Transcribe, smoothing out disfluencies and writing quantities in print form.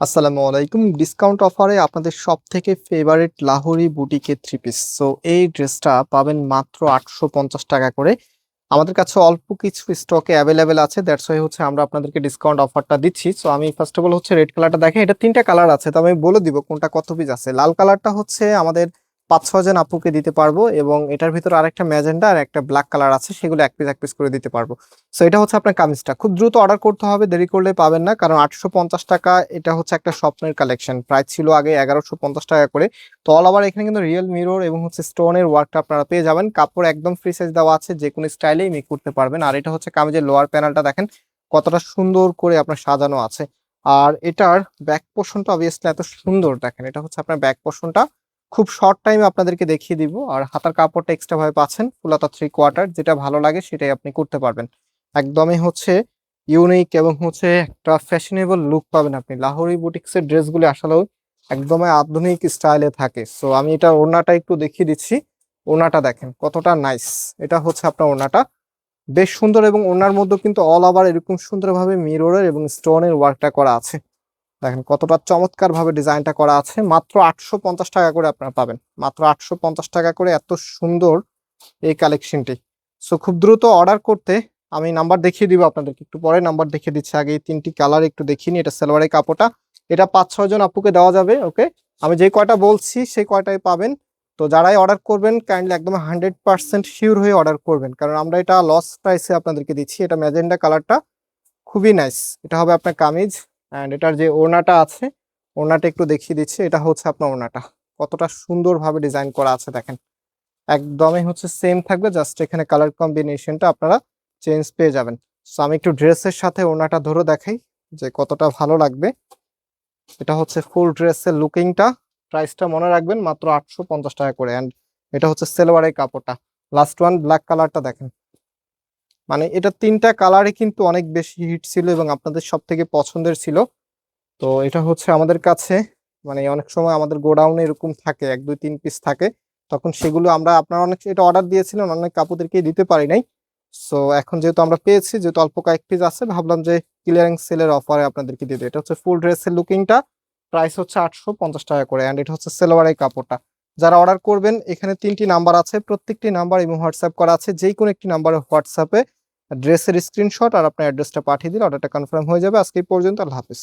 আসসালামু আলাইকুম। ডিসকাউন্ট অফারে আপনাদের সবথেকে ফেভারিট লাহোরি বুটিকের থ্রি পিস। সো এই ড্রেসটা পাবেন মাত্র ৮৫০ টাকা করে। আমাদের কাছে অল্প কিছু স্টকে অ্যাভেলেবেল আছে, দ্যাটস ওয়াই হচ্ছে আমরা আপনাদেরকে ডিসকাউন্ট অফারটা দিচ্ছি। সো আমি ফার্স্ট অফ অল হচ্ছে রেড কালারটা দেখেন, এটা তিনটা কালার আছে, তো আমি বলে দিব কোনটা কত পিস আছে। লাল কালারটা হচ্ছে আমাদের ৫-৬ জন আপুকে দিতে পারবো, এবং এটার ভিতরে আরেকটা ম্যাজেন্ডা আর একটা ব্ল্যাক কালার আছে, সেগুলো এক পিস এক পিস করে দিতে পারবো। সো এটা হচ্ছে আপনার কামিজটা, খুব দ্রুত অর্ডার করতে হবে, দেরি করলে পাবেন না, কারণ ৮৫০ টাকা এটা হচ্ছে একটা স্বপ্নের কালেকশন। প্রাইস ছিল আগে ১১৫০ টাকা করে। তো অল ওভার এখানে কিন্তু রিয়েল মিরর এবং হচ্ছে স্টোনের ওয়ার্কটা আপনারা পেয়ে যাবেন। কাপড় একদম ফ্রি সাইজ দেওয়া আছে, যে কোনো স্টাইলেই মেক করতে পারবেন। আর এটা হচ্ছে কামিজের লোয়ার প্যানেলটা দেখেন কতটা সুন্দর করে আপনার সাজানো আছে। আর এটার ব্যাক পোর্শনটা অবভিয়াসলি এত সুন্দর, দেখেন এটা হচ্ছে আপনার ব্যাক পোর্শনটা। খুব শর্ট টাইমে আপনাদেরকে দেখিয়ে দিব। আর হাতার কাপড়টা এক্সট্রা ভাবে পাচ্ছেন, ফুল হাতা 3/4, যেটা ভালো লাগে সেটাই আপনি করতে পারবেন। একদমই হচ্ছে ইউনিক এবং হচ্ছে একটা ফ্যাশনেবল লুক পাবেন আপনি। লাহোরি বুটিক্সের ড্রেসগুলি আসলেও একদমই আধুনিক স্টাইলে থাকে। সো আমি এটা ওড়নাটা একটু দেখিয়ে দিচ্ছি। ওড়নাটা দেখেন কতটা নাইস। এটা হচ্ছে আপনার ওড়নাটা বেশ সুন্দর, এবং ওড়নার মধ্যে কিন্তু অল ওভার এরকম সুন্দরভাবে মিররের এবং স্টোনের ওয়ার্কটা করা আছে। দেখেন কতটা চমৎকার ভাবে ডিজাইনটা করা আছে। মাত্র ৮৫০ টাকা করে আপনারা পাবেন, মাত্র ৮৫০ টাকা করে এত সুন্দর এই কালেকশনটি। সো খুব দ্রুত অর্ডার করতে আমি নাম্বার দেখিয়ে দিব আপনাদেরকে, একটু পরে নাম্বার দেখিয়ে দিচ্ছি। আগে এই তিনটি কালার একটু দেখিনি। এটা সালোয়ারের কাপড়টা, এটা ৫-৬ জন আপুকে দেওয়া যাবে। ওকে, আমি যে কয়টা বলছি সেই কয়টাই পাবেন। তো যারাই অর্ডার করবেন কাইন্ডলি একদম 100% শিওর হয়ে অর্ডার করবেন, কারণ আমরা এটা লস প্রাইসে আপনাদেরকে দিচ্ছি। এটা ম্যাজেন্ডা কালারটা খুবই নাইস। এটা হবে আপনার কামিজ, অ্যান্ড এটার যে ওড়নাটা আছে, ওড়নাটা একটু দেখিয়ে দিচ্ছি। এটা হচ্ছে আপনার ওড়নাটা, কতটা সুন্দরভাবে ডিজাইন করা আছে দেখেন। একদমই হচ্ছে সেম থাকবে, জাস্ট এখানে কালার কম্বিনেশনটা আপনারা চেঞ্জ পেয়ে যাবেন। সো আমি একটু ড্রেসের সাথে ওড়নাটা ধরে দেখাই যে কতটা ভালো লাগবে। এটা হচ্ছে ফুল ড্রেসের লুকিংটা। প্রাইসটা মনে রাখবেন মাত্র ৮৫০ টাকা করে। অ্যান্ড এটা হচ্ছে সেলোয়ারের কাপড়টা। লাস্ট ওয়ান ব্ল্যাক কালারটা দেখেন, মানে এটা তিনটা কালারই কিন্তু অনেক বেশি হিট ছিল এবং আপনাদের সব থেকে পছন্দের ছিল। তো এটা হচ্ছে আমাদের কাছে, মানে অনেক সময় আমাদের গোডাউনে এরকম থাকে ১-২-৩ পিস থাকে, তখন সেগুলো আমরা, আপনারা অনেক এটা অর্ডার দিয়েছিলেন, অনেক কাপুদেরকে দিতে পারি নাই। সো এখন যেহেতু আমরা পেয়েছি, যেহেতু অল্প কয়েক পিস আছে, ভাবলাম যে ক্লিয়ারিং সেলের অফারে আপনাদেরকে দিয়ে দিই। এটা হচ্ছে ফুল ড্রেসের লুকিংটা, প্রাইস হচ্ছে ৮৫০ টাকা করে। অ্যান্ড এটা হচ্ছে সেলোয়ারের কাপড়টা। যারা অর্ডার করবেন, এখানে 3টি নাম্বার আছে, প্রত্যেকটি নাম্বার এবং হোয়াটসঅ্যাপ করা আছে। যে কোনো একটি নাম্বারে হোয়াটসঅ্যাপে ড্রেসের স্ক্রিনশট আর আপনার অ্যাড্রেসটা পাঠিয়ে দিলে অর্ডারটা কনফার্ম হয়ে যাবে। আজকে এই পর্যন্ত, আল্লাহ হাফিজ।